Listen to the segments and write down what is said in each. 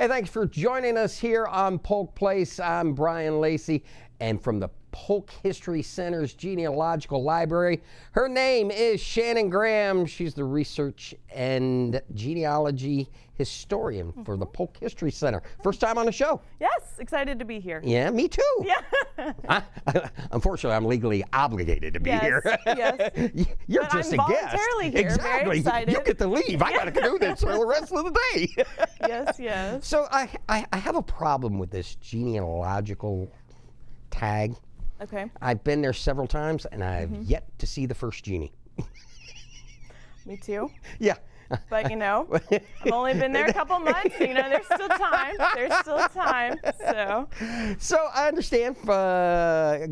Hey, thanks for joining us here on Polk Place. I'm Brian Lacey, and from the Polk History Center's Genealogical Library, her name is Shannon Graham. She's the research and genealogy historian for the Polk History Center. First time on the show. Yes, excited to be here. Yeah, me too. Yeah. Unfortunately, I'm legally obligated to be here. Yes. You're But just I'm a guest. voluntarily here. Exactly. Very excited. You get to leave. I got to do this for the rest of the day. Yes, yes. So I have a problem with this genealogical tag. Okay. I've been there several times, and I've yet to see the first genie. Me too. Yeah. But you know, I've only been there a couple months. You know, there's still time. There's still time. So I understand.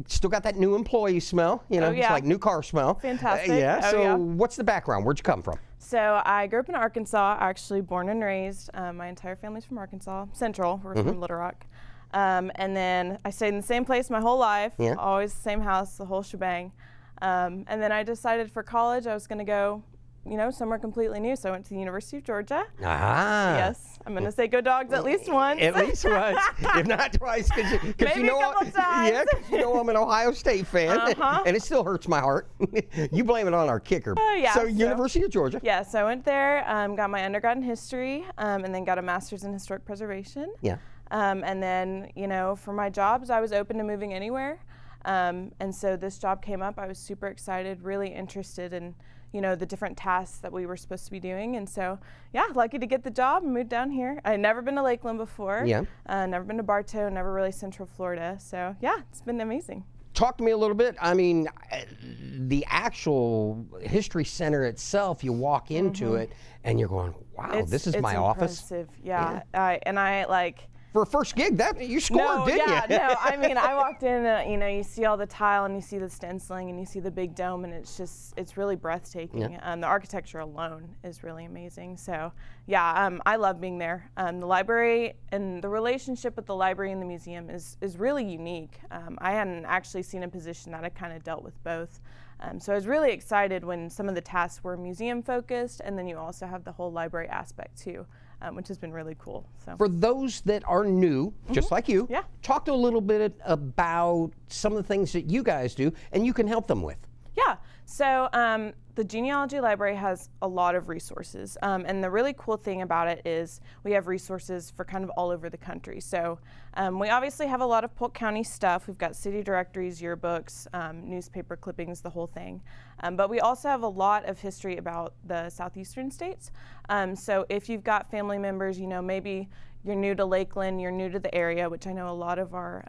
Still got that new employee smell. You know, yeah. It's like new car smell. Fantastic. Yeah. Oh, So yeah. what's the background? Where'd you come from? So I grew up in Arkansas, actually born and raised. My entire family's from Arkansas, Central. We're from Little Rock. And then I stayed in the same place my whole life, always the same house, the whole shebang. And then I decided for college I was going to go, you know, somewhere completely new. So I went to the University of Georgia. Ah. Yes, I'm going to say go Dogs at least once. At least once, if not twice, because Maybe you know, a couple times. Yeah, 'cause you know I'm an Ohio State fan, and it still hurts my heart. You blame it on our kicker. Yeah, so University of Georgia. Yeah, so I went there, got my undergrad in history, and then got a master's in historic preservation. Yeah. And then, you know, for my jobs, I was open to moving anywhere. And so this job came up. I was super excited, really interested in, you know, the different tasks that we were supposed to be doing. And so, yeah, lucky to get the job and moved down here. I had never been to Lakeland before. Yeah. Never been to Bartow, never really Central Florida. So, yeah, it's been amazing. Talk to me a little bit. I mean, the actual History Center itself, you walk into it and you're going, wow, this is my office. Impressive. Yeah. And I like... For a first gig, that you scored, didn't you? No, I mean, I walked in, you know, you see all the tile and you see the stenciling and you see the big dome, and it's really breathtaking. Yeah. The architecture alone is really amazing. So, yeah, I love being there. The library and the relationship with the library and the museum is really unique. I hadn't actually seen a position that I kind of dealt with both. So I was really excited when some of the tasks were museum focused, and then you also have the whole library aspect too, which has been really cool. So for those that are new, just like you, talk to a little bit about some of the things that you guys do and you can help them with. Yeah, so the Genealogy Library has a lot of resources, and the really cool thing about it is we have resources for kind of all over the country. So we obviously have a lot of Polk County stuff. We've got city directories, yearbooks, newspaper clippings, the whole thing. But we also have a lot of history about the southeastern states. So if you've got family members, you know, maybe you're new to Lakeland, you're new to the area, which I know a lot of our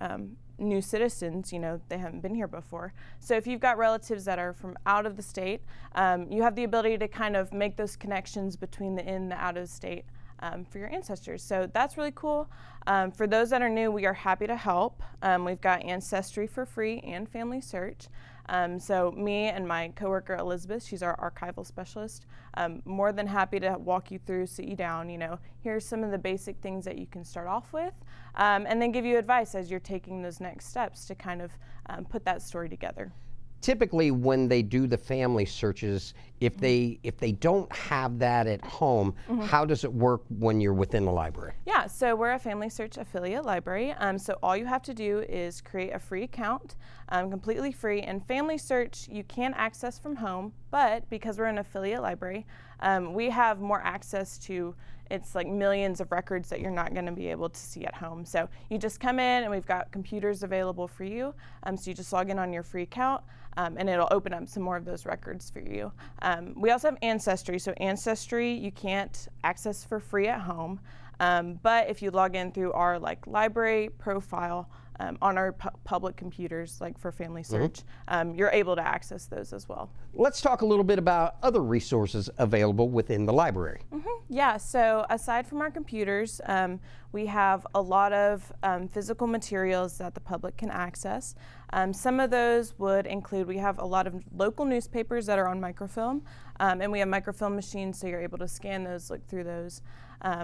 new citizens, you know, they haven't been here before. So if you've got relatives that are from out of the state, you have the ability to kind of make those connections between the in, the out of the state for your ancestors. So that's really cool. For those that are new, we are happy to help. We've got Ancestry for free and Family Search. So me and my coworker Elizabeth, she's our archival specialist, more than happy to walk you through, sit you down, you know, here's some of the basic things that you can start off with, and then give you advice as you're taking those next steps to kind of put that story together. Typically when they do the family searches, if they don't have that at home, how does it work when you're within the library? Yeah, so we're a Family Search affiliate library. So all you have to do is create a free account, completely free. And Family Search you can access from home, but because we're an affiliate library, we have more access to, it's like millions of records that you're not going to be able to see at home. So you just come in and we've got computers available for you. So you just log in on your free account and it'll open up some more of those records for you. We also have Ancestry. So Ancestry you can't access for free at home. But if you log in through our library profile on our public computers, like for Family Search, you're able to access those as well. Let's talk a little bit about other resources available within the library. Yeah, so aside from our computers, we have a lot of physical materials that the public can access. Some of those would include, we have a lot of local newspapers that are on microfilm, and we have microfilm machines so you're able to scan those, look through those.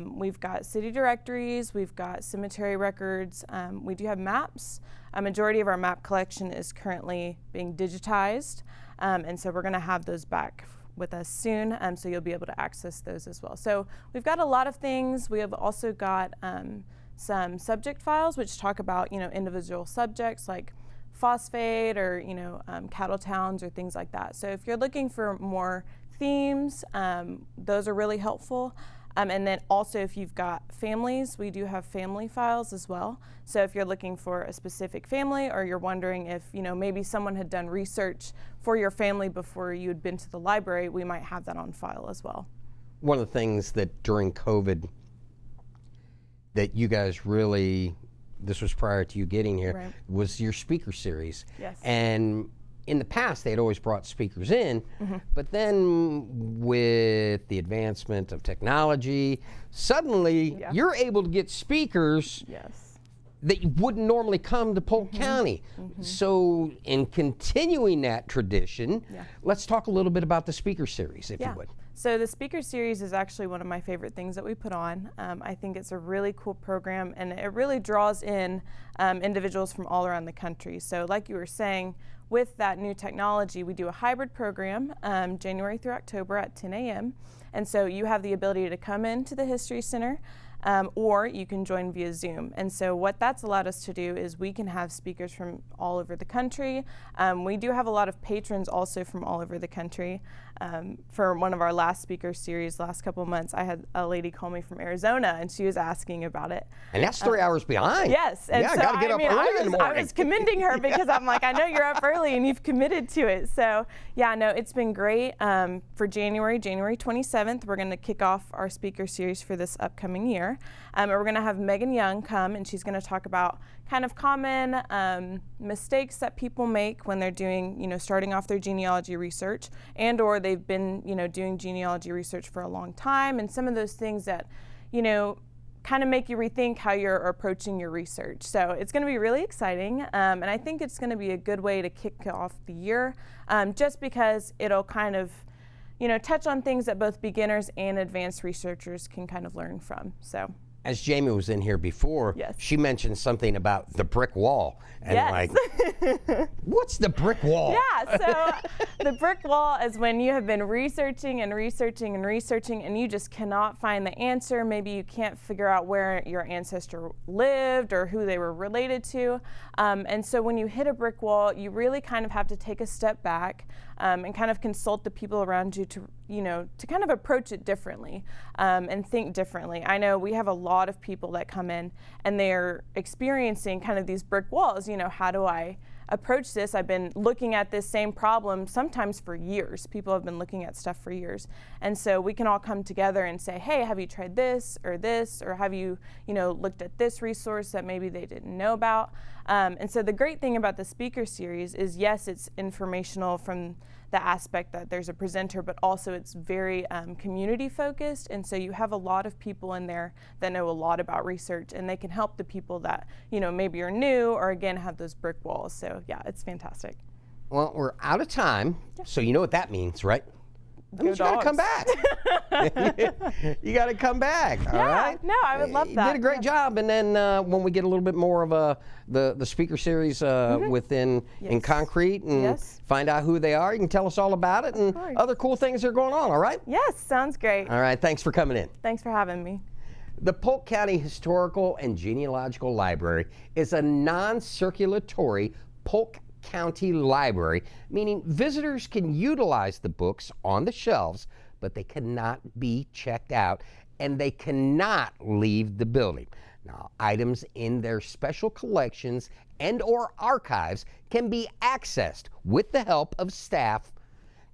We've got city directories, we've got cemetery records, we do have maps. A majority of our map collection is currently being digitized, and so we're going to have those back with us soon, so you'll be able to access those as well. So we've got a lot of things. We have also got some subject files which talk about, individual subjects like phosphate or, cattle towns or things like that. So if you're looking for more themes, those are really helpful. And then also if you've got families, we do have family files as well. So if you're looking for a specific family, or you're wondering if, maybe someone had done research for your family before you had been to the library, we might have that on file as well. One of the things that during COVID that you guys really, this was prior to you getting here, Right. was your speaker series. Yes. And in the past, they had always brought speakers in, but then with the advancement of technology, suddenly you're able to get speakers Yes. that wouldn't normally come to Polk County. So in continuing that tradition, let's talk a little bit about the speaker series, if you would. So the speaker series is actually one of my favorite things that we put on. I think it's a really cool program, and it really draws in individuals from all around the country. So like you were saying, with that new technology, we do a hybrid program January through October at 10 a.m. And so you have the ability to come into the History Center, or you can join via Zoom. And so what that's allowed us to do is we can have speakers from all over the country. We do have a lot of patrons also from all over the country. For one of our last speaker series, last couple of months, I had a lady call me from Arizona, and she was asking about it. And that's 3 hours behind. Yes. And yeah, so, got to get up early in the morning. I was commending her because I'm like, I know you're up early and you've committed to it. So yeah, no, it's been great. For January 27th, we're going to kick off our speaker series for this upcoming year. And we're going to have Megan Young come, and she's going to talk about kind of common mistakes that people make when they're doing, starting off their genealogy research, and or they've been, doing genealogy research for a long time, and some of those things that, kind of make you rethink how you're approaching your research. So it's going to be really exciting, and I think it's going to be a good way to kick off the year, just because it'll kind of, touch on things that both beginners and advanced researchers can kind of learn from. So. As Jamie was in here before, she mentioned something about the brick wall. And like, what's the brick wall? Yeah, so the brick wall is when you have been researching and researching and researching, and you just cannot find the answer. Maybe you can't figure out where your ancestor lived or who they were related to. And so when you hit a brick wall, you really kind of have to take a step back and kind of consult the people around you to, to kind of approach it differently and think differently. I know we have a lot of people that come in and they're experiencing kind of these brick walls. How do I approach this? I've been looking at this same problem sometimes for years. People have been looking at stuff for years. And so we can all come together and say, hey, have you tried this, or have you, looked at this resource that maybe they didn't know about? And so the great thing about the speaker series is, yes, it's informational from the aspect that there's a presenter, but also it's very community focused. And so you have a lot of people in there that know a lot about research, and they can help the people that, maybe are new or again have those brick walls. So yeah, it's fantastic. Well, we're out of time, so you know what that means, right? That means you got to come back. You got to come back. All right? No, I would love that. You did a great job. And then when we get a little bit more of the speaker series within in concrete and find out who they are, you can tell us all about it and other cool things that are going on. All right? Yes, sounds great. All right. Thanks for coming in. Thanks for having me. The Polk County Historical and Genealogical Library is a non-circulatory Polk County library, meaning visitors can utilize the books on the shelves, but they cannot be checked out and they cannot leave the building. Now, items in their special collections and or archives can be accessed with the help of staff.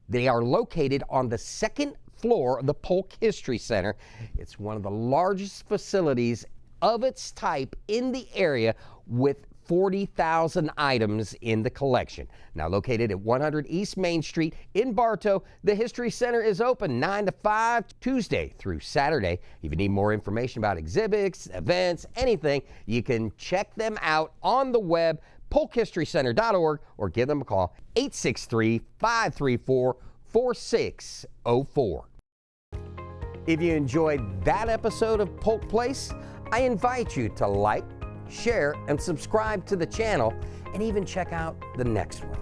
They are located on the second floor of the Polk History Center. It's one of the largest facilities of its type in the area, with 40,000 items in the collection. Now located at 100 East Main Street in Bartow, the History Center is open 9 to 5, Tuesday through Saturday. If you need more information about exhibits, events, anything, you can check them out on the web, polkhistorycenter.org, or give them a call, 863-534-4604. If you enjoyed that episode of Polk Place, I invite you to like, share, and subscribe to the channel, and even check out the next one.